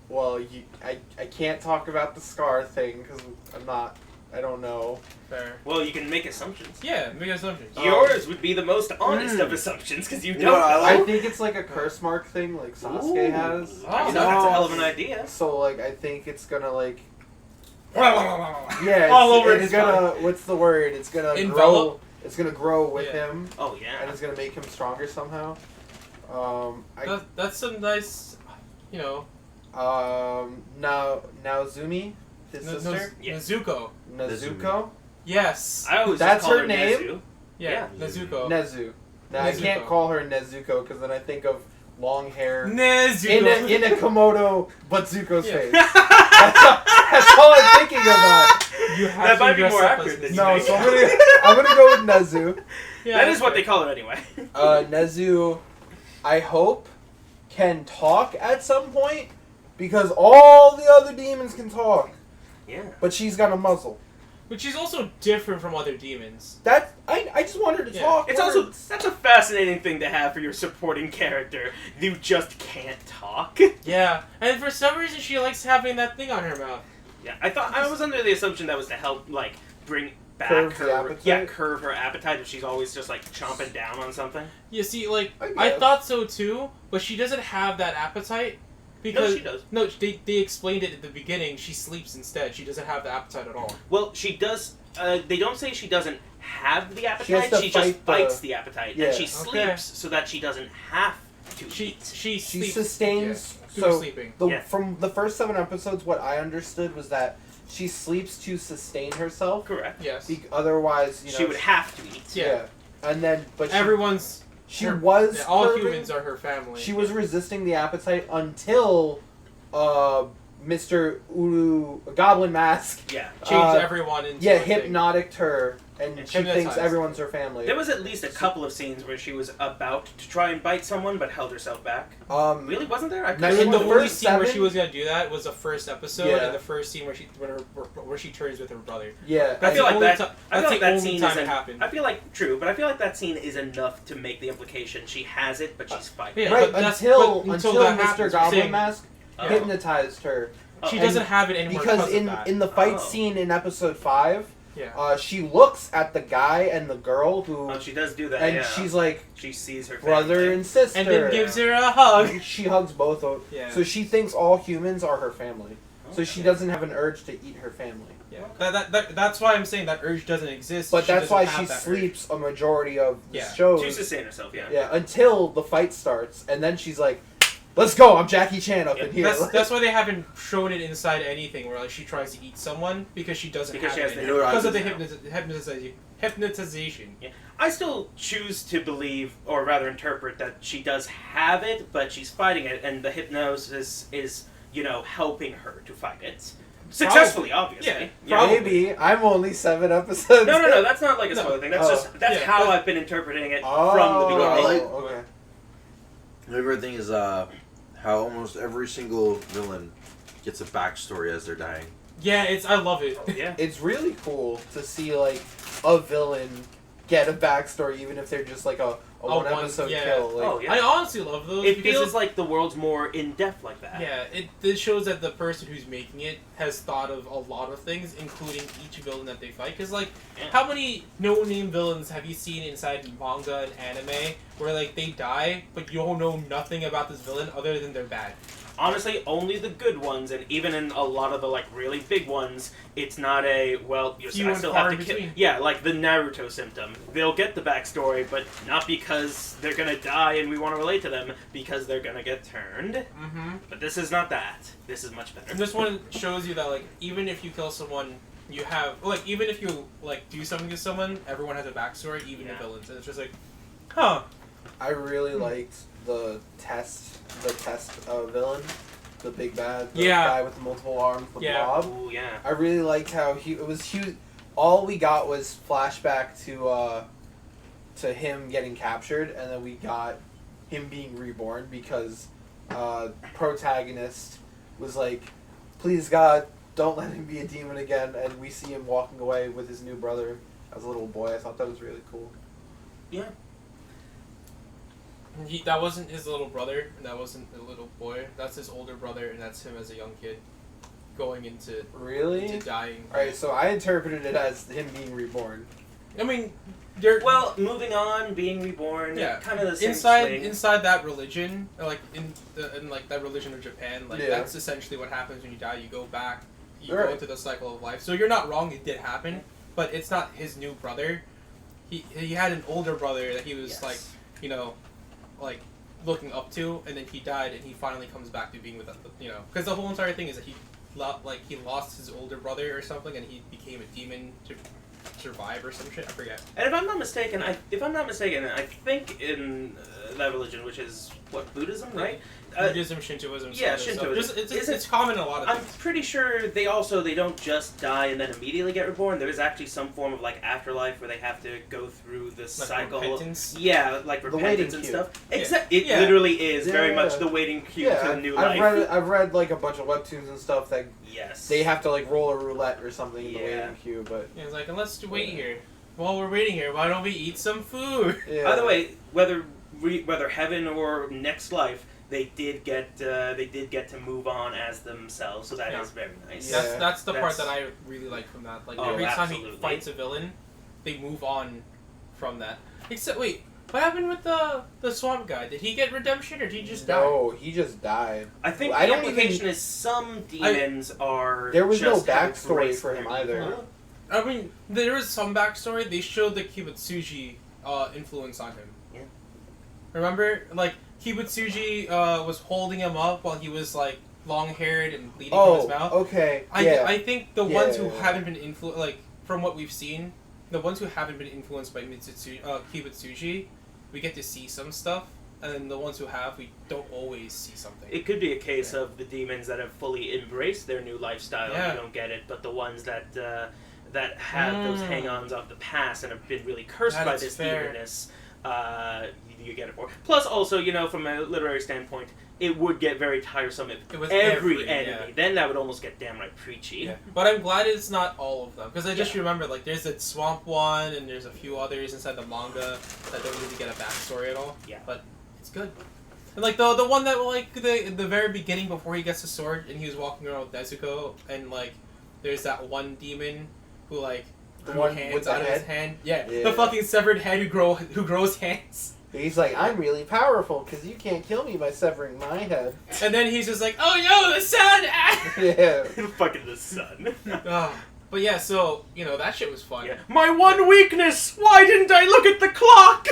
Well, I can't talk about the Scar thing because I don't know. Fair. Well, you can make assumptions. Yeah, make assumptions. Yours would be the most honest of assumptions, because you You don't know what I know. like? I think it's like a curse mark thing, like Sasuke Ooh. has. Oh, You know, that's a hell of an idea. So like, I think it's gonna like. Yeah. Yeah, All over it's his gonna. What's the word? It's gonna grow. Envelop? It's gonna grow with Yeah. him, Oh, and yeah. it's gonna make him stronger somehow. That's some nice, Naozumi, his sister, Yeah. Nezuko. Nezuko, Yes. I always That's just call her name? Nezu. Yeah, Yeah. Nezuko. Nezu. Now I can't Nezuko. call her Nezuko because then I think of long hair Nezuko. in a Komodo, but Zuko's Yeah. face. That's all I'm thinking about. You have That to might be dress more up accurate as than No, you so I'm gonna go with Nezu. Yeah, That is what they call it anyway. Nezu, I hope, can talk at some point because all the other demons can talk, Yeah. but she's got a muzzle. But she's also different from other demons. That I just want her to Yeah. talk. It's also, that's a fascinating thing to have for your supporting character. You just can't talk. Yeah, and for some reason she likes having that thing on her mouth. Yeah, I was under the assumption that was to help, like, bring back Curb the her, appetite? curve her appetite if she's always just, like, chomping down on something. You see, like, I I guess. thought so too, but she doesn't have that appetite. Because, No, she does. No, they explained it at the beginning. She sleeps instead. She doesn't have the appetite at all. Well, she does, they don't say she doesn't have the She has appetite, to she just fight the- fights the appetite. Yeah. And she Okay. sleeps so that she doesn't have to She eat. she she sleeps. sustains. Yeah, through So sleeping. the, Yeah. from the first 7 episodes, what I understood was that she sleeps to sustain herself. Correct. Yes. Otherwise, She would have to eat. Yeah. And then, but Everyone's. she her- was yeah, all curbing- humans are her family. She was resisting the appetite until Mr. Uru Goblin Mask. Yeah. Changed everyone into Yeah, a thing. hypnotic her, and she thinks Hypnotized. everyone's her family. There was at least a couple of scenes where she was about to try and bite someone, but held herself back. Really, wasn't there? I Now, could've in The the sworn- only first scene where 7? she was gonna do that was the first episode, Yeah. and the first scene where she turns with her brother. Yeah, I feel like only that. ti- I that's feel like the that only scene time is. it happened. I feel like true, but I feel like that scene is enough to make the implication she has it, but she's fighting. Yeah, right but that's- until but until that Mr. happens, Goblin saying- Mask Oh. hypnotized her. She and doesn't have it anymore Because of in that. in the fight Oh. scene in episode 5, Yeah. she looks at the guy and the girl who, Oh, she does do that. and yeah. she's like she sees her brother family. and sister, And then gives her a hug. She hugs both of. Yeah. So she thinks all humans are her family. So she Okay. doesn't have an urge to eat her family. Yeah. That's why I'm saying that urge doesn't exist. But that's doesn't why have she that urge. sleeps a majority of the Yeah. shows. She's sustained herself. Yeah. Yeah, until the fight starts, and then she's like, "Let's go! I'm Jackie Chan up in here." That's why they haven't shown it inside anything where like she tries to eat someone because she doesn't Because have she has it the- anymore. Because of the hypnotism. hypnotization. I still choose to believe, or rather interpret, that she does have it, but she's fighting it, and the hypnosis is, helping her to fight it. Successfully, obviously. Yeah, Maybe I'm only 7 episodes. No, that's not like a No. spoiler thing. That's Oh. that's Yeah, how but- I've been interpreting it Oh, from the beginning. like- okay. My favorite thing is how almost every single villain gets a backstory as they're dying. Yeah, I love it. Yeah. It's really cool to see like a villain get a backstory, even if they're just like a one episode yeah. kill. Like, Oh, yeah. I honestly love those. It because feels like the world's more in depth like that. Yeah, it shows that the person who's making it has thought of a lot of things, including each villain that they fight. Because, like, Yeah. how many no-name villains have you seen inside manga and anime where, like, they die, but you don't know nothing about this villain other than they're bad? Honestly, only the good ones, and even in a lot of the really big ones, it's not a Few I and still far have to kill. between. Yeah, like the Naruto symptom. They'll get the backstory, but not because they're gonna die and we want to relate to them, because they're gonna get turned. Mm-hmm. But this is not that. This is much better. And this one shows you that, like, even if you kill someone, you have, like, even if you, like, do something to someone, everyone has a backstory, even the Yeah. villains. And it's just like, huh. I really liked the test villain, the big bad, the Yeah. guy with the multiple arms, the Yeah. blob. Ooh, yeah. I really liked how it was huge. All we got was flashback to him getting captured, and then we got him being reborn because protagonist was like, "Please God, don't let him be a demon again." And we see him walking away with his new brother as a little boy. I thought that was really cool. That wasn't his little brother, and that wasn't the little boy. That's his older brother, and that's him as a young kid, going into Really? dying. All right, so I interpreted it as him being reborn. I mean, they're Well, moving on, being reborn, Yeah. kind of the same swing. inside that religion, like in like that religion of Japan, like Yeah. that's essentially what happens when you die. You go back, you go Right. into the cycle of life. So you're not wrong; it did happen, but it's not his new brother. He had an older brother that he was Yes. like, like looking up to, and then he died, and he finally comes back to being with because the whole entire thing is that he lost his older brother or something, and he became a demon to survive or some shit. I forget. And if I'm not mistaken, I think in that religion, which is what, Buddhism, right? Buddhism, Shintoism. yeah, some other Shintoism. stuff. Just, Isn't- it's common in a lot of I'm things. pretty sure they don't just die and then immediately get reborn. There is actually some form of afterlife where they have to go through the cycle. Repentance. Yeah, like The repentance waiting and queue. stuff. Yeah. Except it Yeah. literally is Yeah, very yeah. much the waiting queue to a new life. I've read like a bunch of webtoons and stuff that Yes. they have to like roll a roulette or something in the Yeah. waiting queue, but Yeah, it's like, let's wait here. While we're waiting here, why don't we eat some food? yeah. By the way, whether heaven or next life, they did get to move on as themselves, so that is Yeah. very nice. Yeah. That's the part That's- that I really like from that. Like Oh, every time absolutely. he fights a villain, they move on from that. Except wait, what happened with the swamp guy? Did he get redemption or did he just die? No, he just died. I think I the don't implication is some demons are. There was no just have backstory embraced for him their either. evil. I mean, there is some backstory. They showed the Kibutsuji influence on him. Yeah. Remember, like Kibutsuji was holding him up while he was like long-haired and bleeding from Oh, his mouth. okay. Yeah. I think the ones who Yeah. haven't been influenced, like from what we've seen, the ones who haven't been influenced by Kibutsuji, we get to see some stuff. and the ones who have, we don't always see something. It could be a case of the demons that have fully embraced their new lifestyle and you don't get it, but the ones that have those hang-ons of the past and have been really cursed by this demonness, you get it more. Plus, also, you know, from a literary standpoint, it would get very tiresome if it was every enemy. Yeah. Then that would almost get downright preachy. Yeah. But I'm glad it's not all of them, because I just remember, like, there's the swamp one, and there's a few others inside the manga that don't really get a backstory at all. Yeah. But it's good. And, like, the one that, like, the very beginning before he gets the sword, and he was walking around with Nezuko, and, like, there's that one demon who, like, grew hands out of his hand. Yeah, the fucking severed head who grows hands. He's like, I'm really powerful because you can't kill me by severing my head. And then he's just like, oh, yo, the sun! Yeah. Fucking the sun. But yeah, so, you know, that shit was fun. Yeah. My one weakness! Why didn't I look at the clock?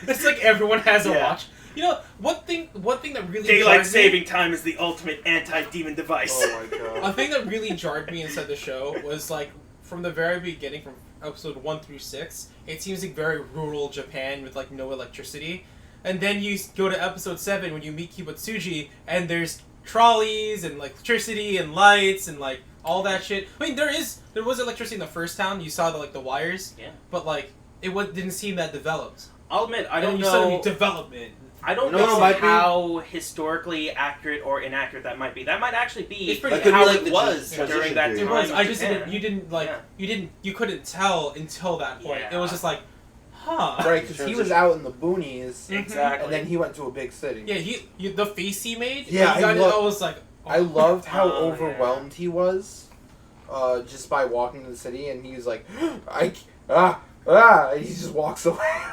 It's like everyone has a watch. You know, one thing that really Daylight saving time is the ultimate anti-demon device. Oh my god. A thing that really jarred me inside the show was, like, from the very beginning, from episode 1 through 6, it seems like very rural Japan with, like, no electricity. And then you go to episode 7 when you meet Kibutsuji, and there's trolleys and, like, electricity and lights and, like, all that shit. I mean, there was electricity in the first town. You saw the wires. Yeah. But, like, it didn't seem that developed. I'll admit, I don't you know. Suddenly development. I don't know how historically accurate or inaccurate that might be. That might actually be how it was during that time. It was. I just you couldn't tell until that point. Yeah. It was just like, huh. Right, because he was out in the boonies. Exactly. And then he went to a big city. Yeah, the face he made. Yeah, I was like, oh, I loved how overwhelmed he was, just by walking to the city, and he was like, and he just walks away.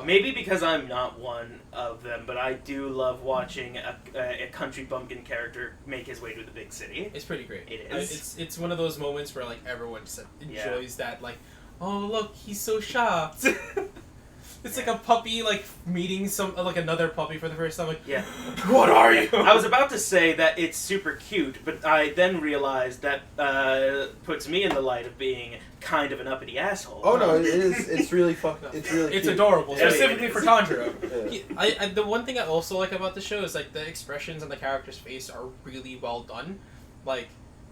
Maybe because I'm not one of them, but I do love watching a country bumpkin character make his way to the big city. It's pretty great. It is. It's one of those moments where, like, everyone just enjoys that. Like, oh, look, he's so shocked. It's like a puppy, like, meeting another puppy for the first time. Like, yeah. What are you? I was about to say that it's super cute, but I then realized that puts me in the light of being kind of an uppity asshole. Oh no, it is. It's really It's really. It's cute. adorable, Yeah, specifically for Tanjiro. Yeah. The one thing I also like about the show is, like, the expressions on the character's face are really well done. Like,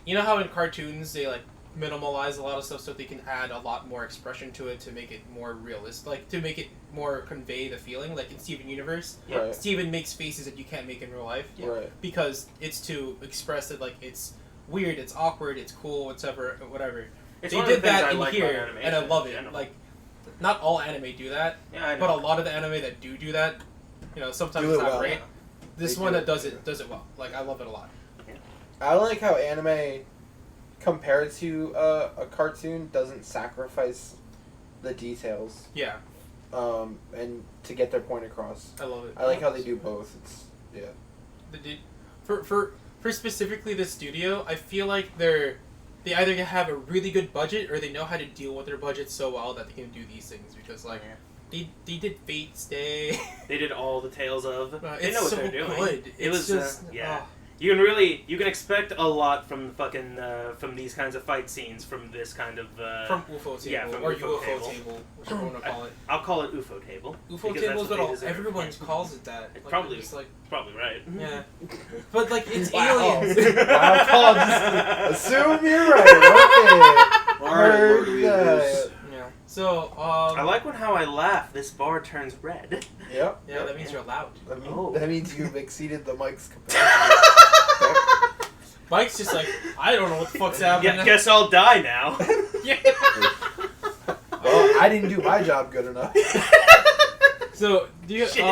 you know how in cartoons they, like, minimalize a lot of stuff so they can add a lot more expression to it to make it more realistic, like, to make it more convey the feeling, like in Steven Universe. Right. Steven makes faces that you can't make in real life. Right. Because it's to express that, like, it's weird, it's awkward, it's cool, whatever. It's They one of the did things that I in like here, about animation and I love in it. general. Like, not all anime do that, Yeah, I know. but a lot of the anime that do that, you know, sometimes Do it's it not well. great. This They one do that does it well. Like, I love it a lot. I like how anime, compared to a cartoon, doesn't sacrifice the details. Yeah, And to get their point across. I love it. I like how they do both. It's For specifically this studio, I feel like they either have a really good budget or they know how to deal with their budget so well that they can do these things, because, like, they did Fate Stay. They did all the Tales of. They It's know what so they're doing. good. It was just yeah. You can expect a lot from fucking from these kinds of fight scenes from this kind of from UFO table, yeah, from or UFO UFO table. table, whichever one to call it. I'll call it UFO table. UFO because table is that's what they deserve. everyone calls it that. It's Like, probably just like probably right. yeah, but like it's Wow. aliens. Wow, Paul, just assume you're right. Okay. Heard that. Yeah. So I like how I laugh. This bar turns red. Yep. yeah, that means you're loud. That means you've exceeded the mic's capacity. Mike's just like, I don't know what the fuck's happening. Yeah, guess I'll die now. Yeah. Well, I didn't do my job good enough. So do you Shit.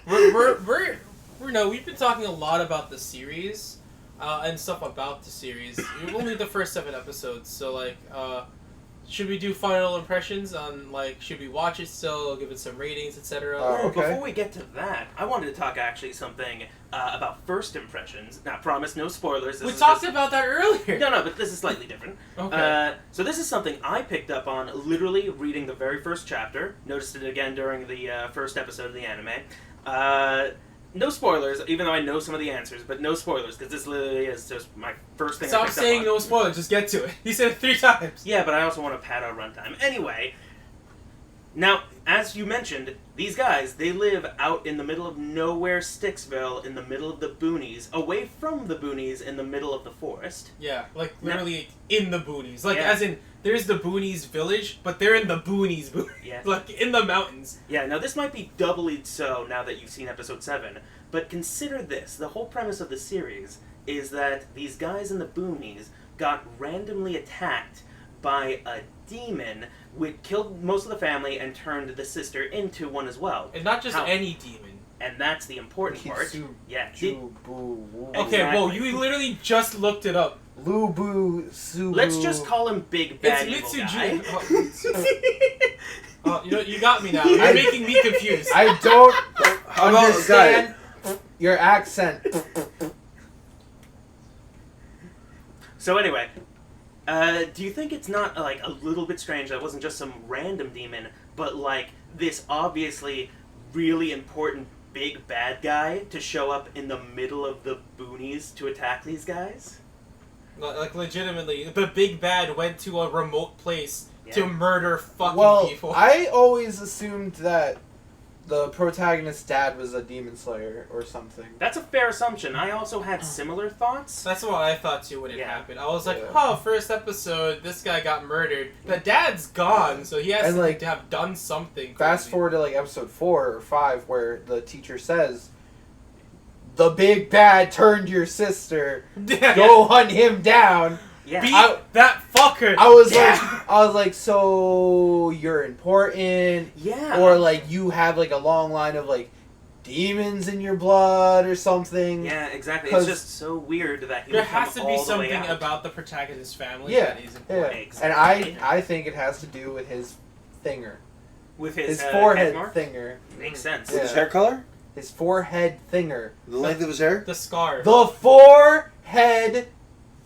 we're we've been talking a lot about the series and stuff about the series. We've only the first 7 episodes, so like should we do final impressions on, like, should we watch it still, give it some ratings, etc.? Okay. Before we get to that, I wanted to talk actually something about first impressions. Now, promise no spoilers. We talked about that earlier. No, but this is slightly different. Okay. So this is something I picked up on literally reading the very first chapter. Noticed it again during the first episode of the anime. No spoilers, even though I know some of the answers, but no spoilers, because this literally is just my first thing I Stop picked saying up no on. spoilers, just get to it. He said it 3 times. Yeah, but I also want to pad our runtime. Anyway, Now, as you mentioned, these guys, they live out in the middle of nowhere, Sticksville, in the middle of the boonies, away from the boonies, in the middle of the forest. Yeah, like literally in the boonies. Like Yeah. as in, there's the boonies village, but they're in the boonies, Yeah. like in the mountains. Yeah, now this might be doubly so now that you've seen episode 7, but consider this. The whole premise of the series is that these guys in the boonies got randomly attacked by a demon, which killed most of the family and turned the sister into one as well. And not just How? any demon. And that's the important part. Kitsu- Yeah. Ju- boo- woo. Okay, Exactly. whoa, you literally just looked it up. Lubu Subu. Let's just call him Big Bad It's Evil Mitsuju. Guy. You got me now. You're I- making me confused. I don't How about understand your accent. So anyway, do you think it's not like a little bit strange that it wasn't just some random demon, but like this obviously really important big bad guy to show up in the middle of the boonies to attack these guys? Like legitimately, the big bad went to a remote place Yeah. to murder fucking Well, people. I always assumed that the protagonist's dad was a demon slayer or something. That's a fair assumption. I also had similar thoughts. That's what I thought too when it Yeah. happened. I was like, Yeah. oh, first episode, this guy got murdered. The dad's gone, so he has And, to, like, to have done something. Fast crazy. forward to like episode 4 or 5 where the teacher says, "The big bad turned your sister. Yeah. Go hunt him down." Yeah. Beat that fucker. I was Yeah. like, so you're important, Yeah. or like you have like a long line of like demons in your blood or something. Yeah, exactly. It's 'Cause- just so weird that he There would come has to be all the way something out. about the protagonist's family Yeah, that is yeah. important. And Exactly. I think it has to do with his thinger, With his head forehead mark? thinger, Makes sense. Yeah. His hair color? his forehead thinger, The length of his hair? The scar. the forehead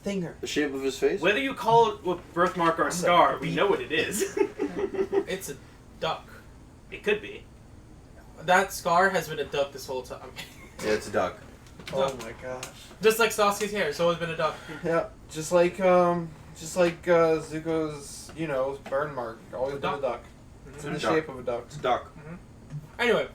thinger. The shape of his face? Whether you call it a birthmark or a scar, we know what it is. It's a duck. It could be. That scar has been a duck this whole time. Yeah, it's a duck. Oh my gosh. Just like Sasuke's hair, it's always been a duck. Yeah, just like Zuko's, burn mark. Always been a duck. It's in the Duck. shape of a duck. It's a duck. Anyway,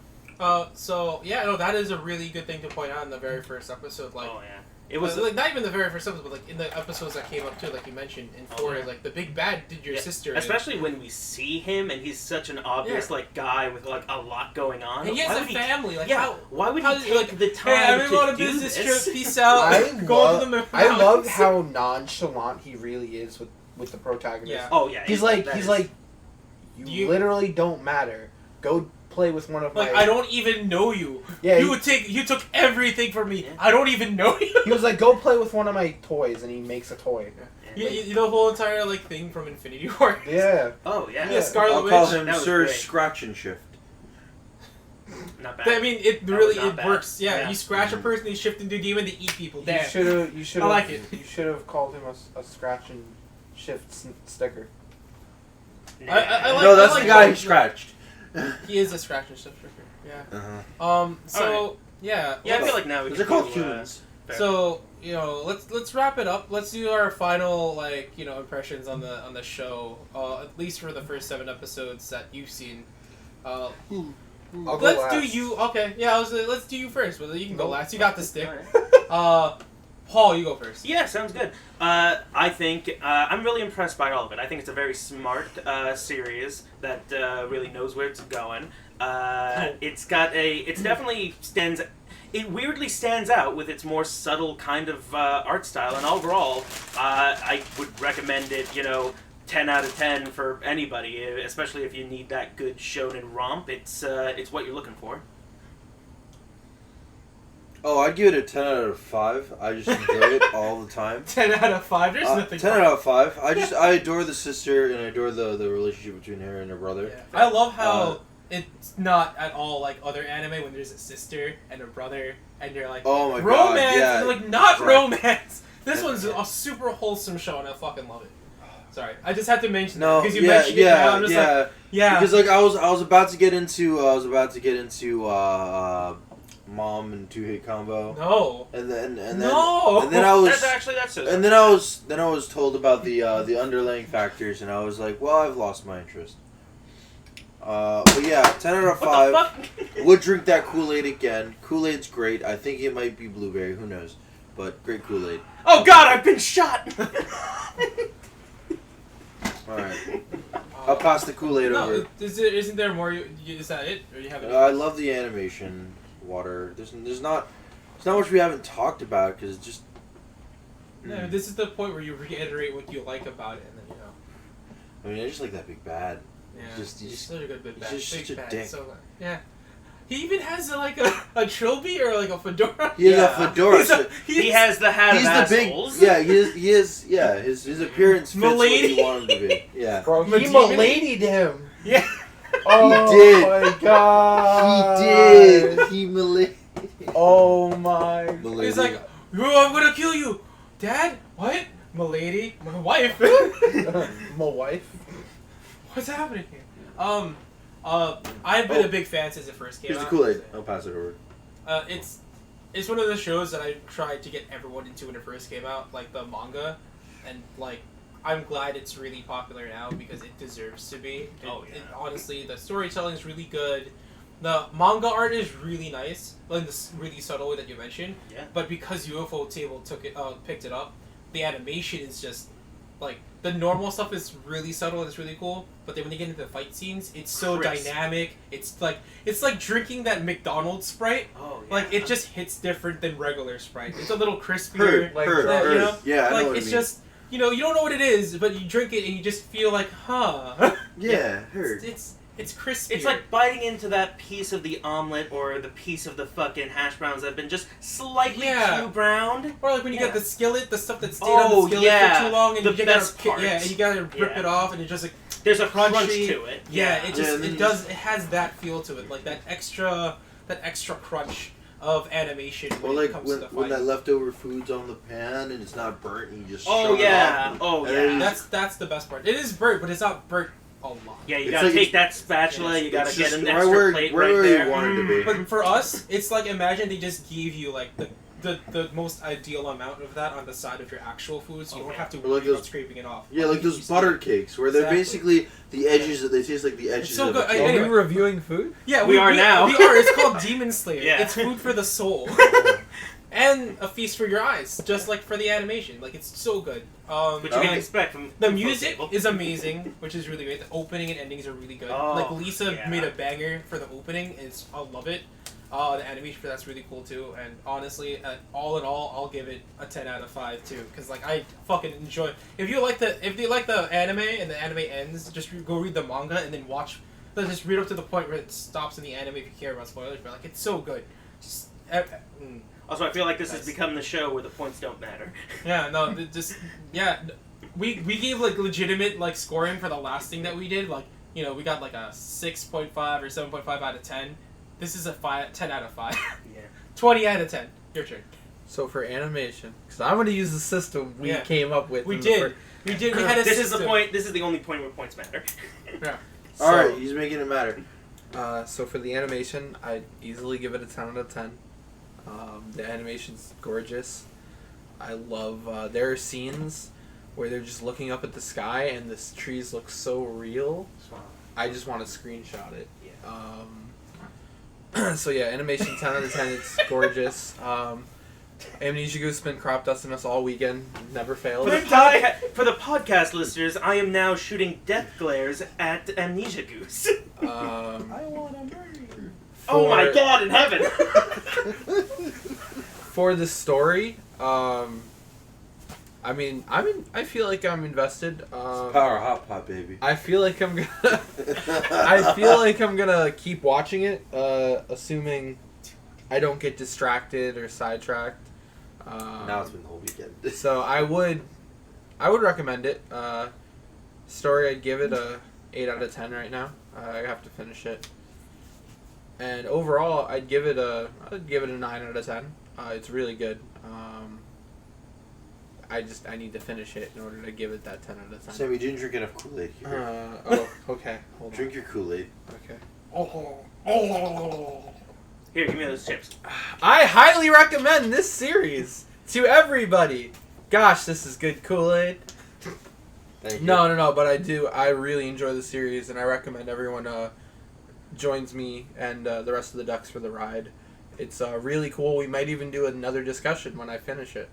so yeah, no, that is a really good thing to point out in the very first episode. Like, Oh yeah. It was like not even the very first episode, but like in the episodes that came up too, like you mentioned in 4, yeah. like the big bad did your Yeah, sister. especially when we see him and he's such an obvious like guy with like a lot going on. and he Why has a would family. Like, yeah. how? Why would how he does- take like, the time Hey, I'm to going on a do business this? trip. Peace out. I Go to the I love mountains. how nonchalant he really is with the protagonist. Yeah. Oh yeah. He's that like, is- you literally don't matter. Go play with one of Like, my. I don't even know you. Yeah, You took everything from me. Yeah. I don't even know you. He was like, go play with one of my toys, and he makes a toy. The whole entire like thing from Infinity War. Yeah. Oh yeah. Yeah, Scarlet I'll call Witch. him that was Sir great. Scratch and Shift. Not bad. I mean, it That really was not it bad. works. Yeah, Yeah. you scratch a person, they shift into a demon, they eat people. Damn. You should. I like it. You should have called him a scratch and shift sticker. Nah. I like- No, that's like the guy how- who scratched. He is a scratch and shift for sure. Yeah. Uh-huh. So yeah. yeah, I feel like now we Those can are called do, humans. fair. So let's wrap it up. Let's do our final impressions on the show. At least for the first 7 episodes that you've seen. I'll go Let's last. do you. Okay. Yeah. Let's do you first. Whether you can go Nope. last. You got the stick. Alright. Paul, you go first. Yeah, sounds good. I think I'm really impressed by all of it. I think it's a very smart series that really knows where it's going. It's definitely stands. It weirdly stands out with its more subtle kind of art style, and overall, I would recommend it. 10 out of 10 for anybody, especially if you need that good shonen romp. It's what you're looking for. Oh, I'd give it a 10 out of 5. I just enjoy it all the time. 10 out of 5. There's nothing. 10 out of 5. I adore the sister and I adore the relationship between her and her brother. Yeah. I love how it's not at all like other anime when there's a sister and a brother and you're like Oh my romance god, yeah. and like not Right. romance. This one's a super wholesome show and I fucking love it. Sorry, I just had to mention No, that because you yeah, mentioned it now. I'm just yeah. like, yeah. Because like I was about to get into Mom and Two Hit Combo. No. And then No. and then I was That's so. and then I was told about the underlying factors and I was like, well, I've lost my interest. But yeah, 10 out of 5. What the fuck? Would drink that Kool-Aid again. Kool-Aid's great. I think it might be blueberry. Who knows? But great Kool-Aid. Oh God, I've been shot. Alright. I'll pass the Kool-Aid over. Isn't there more? Is that it? Or you have? I love the animation. Water. There's not much we haven't talked about because it's just. No, this is the point where you reiterate what you like about it, and then I mean, I just like that big bad. Yeah, He's he's such a good big he's bad. just Big such a bad, dick. so yeah. He even has a trilby or like a fedora. He has Yeah. a fedora. He's a- He has the hat He's of the big. assholes. Yeah, he is. Yeah, his appearance fits what Milady? you want him to be. Yeah. Bro, he Medivh- miladied him. Yeah. Oh did. my god. He did. He milady. Oh my. He's like, "Oh, I'm gonna kill you, Dad." What? Milady, my wife. My wife. What's happening here? I've been a big fan since it first came Here's the out. Kool-Aid. I'll pass it over. It's one of the shows that I tried to get everyone into when it first came out, like the manga, and like I'm glad it's really popular now because it deserves to be. Honestly, the storytelling is really good. The manga art is really nice, like this really subtle way that you mentioned. Yeah. But because UFO Table picked it up, the animation is just like the normal stuff is really subtle and it's really cool. But then when you get into the fight scenes, it's so Crisp. dynamic. It's like drinking that McDonald's Sprite. Oh yeah. Like it just hits different than regular Sprite. It's a little crispier. Heard. like, Heard. yeah, Heard. you know? Yeah, I know Like what it's I mean. just you don't know what it is, but you drink it and you just feel like, huh? Yeah, heard. It's crispy. It's like biting into that piece of the omelet or the piece of the fucking hash browns that have been just slightly Yeah. too browned. or like when you Yeah. get the skillet, the stuff that stayed Oh, on the skillet yeah. for too long, and The you best gotta part. and you gotta rip Yeah. it off, and it's just like There's a crunch crunchy. to it. Yeah, it just and then it has that feel to it, like that extra crunch of animation when Or it like comes when, to the when fight. that leftover food's on the pan and it's not burnt and you just Oh shove it yeah. off. Oh And yeah. then That's the best part. It is burnt, but it's not burnt a lot. Yeah, you It's gotta like take it's- that spatula. You gotta it's get just an right extra where- plate where right you there. want it to be. But for us, it's like imagine they just gave you like the most ideal amount of that on the side of your actual food, so you don't have to Or worry like about those- scraping it off. Yeah, like those You butter cakes where they're Exactly. basically the edges. They taste like the edges so of good. a I- cake. Are Anyway. we reviewing food? Yeah, We are now. We are. It's called Demon Slayer. Yeah. It's food for the soul. And a feast for your eyes, just like for the animation. Like it's so good. Which you Okay. can expect from The from music Table. is amazing, which is really great. The opening and endings are really good. Oh, like Lisa yeah. made a banger for the opening. I love it. The animation for that's really cool too. And honestly, all in all, I'll give it a 10 out of 5 too. Cause like I fucking enjoy. If you like the anime and the anime ends, just go read the manga and then watch. Just read up to the point where it stops in the anime if you care about spoilers. But like it's so good. Just. Also, I feel like this has Nice. become the show where the points don't matter. Yeah, no, we gave like legitimate like scoring for the last thing that we did. Like we got like a 6.5 or 7.5 out of 10. This is a 10 out of 5. Yeah. 20 out of 10. Your turn. So for animation, because I'm going to use the system we Yeah. came up with. We in the did. fir- We did. We had a This is the system. point. This is the only point where points matter. So, All right, he's making it matter. So for the animation, I'd easily give it a 10 out of 10. The animation's gorgeous. I love. There are scenes where they're just looking up at the sky and the trees look so real. I just want to screenshot it. So yeah, animation 10 out of 10. It's gorgeous. Amnesia Goose has been crop dusting us all weekend. Never fails. For the podcast listeners, I am now shooting death glares at Amnesia Goose. I want to murder you. Oh my God in heaven! For the story, I feel like I'm invested. Power hot pot, baby. I feel like I'm gonna. I feel like I'm gonna keep watching it, assuming I don't get distracted or sidetracked. Now it's been the whole weekend. So I would recommend it. Story, I'd give it a 8 out of 10 right now. I have to finish it. And overall, I'd give it a 9 out of 10. It's really good. I need to finish it in order to give it that 10 out of 10. Sammy, you didn't drink enough Kool-Aid here. Okay. Hold Drink your Kool-Aid. on. Okay. Here, give me those chips. I highly recommend this series to everybody. Gosh, this is good Kool-Aid. Thank you. No, but I really enjoy the series, and I recommend everyone joins me and the rest of the Ducks for the ride. It's really cool. We might even do another discussion when I finish it.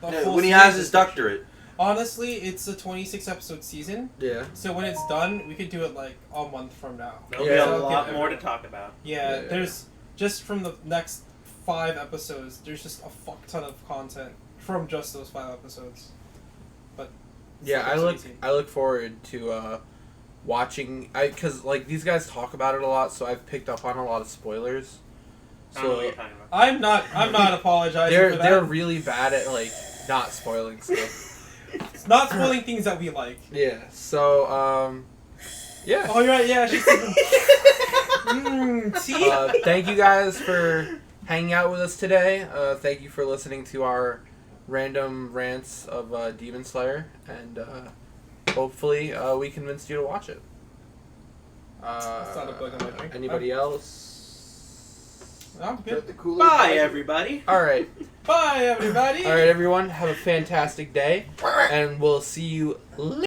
The Yeah, full when he has series his is- doctorate. Honestly, it's a 26 episode season, Yeah. so when it's done, we could do it like a month from now. There'll Yeah. be a So I'll lot give more to everyone- talk about. Yeah, Yeah. there's just from the next 5 episodes, there's just a fuck ton of content from just those 5 episodes. But Yeah, it's easy. I look forward to watching. Because like these guys talk about it a lot, so I've picked up on a lot of spoilers. I don't know what So you're talking about. I'm not apologizing they're for that. they're really bad at like not spoiling stuff. It's not spoiling things that we like. Yeah. So yeah. Oh, you're right. Yeah. She's see. Thank you guys for hanging out with us today. Thank you for listening to our random rants of Demon Slayer, and hopefully we convinced you to watch it. That's not a bug on my drink. Anybody else? I'm good. The Kool-Aid Bye, Tiger. everybody. All right. Bye, everybody. All right, everyone. Have a fantastic day, and we'll see you later.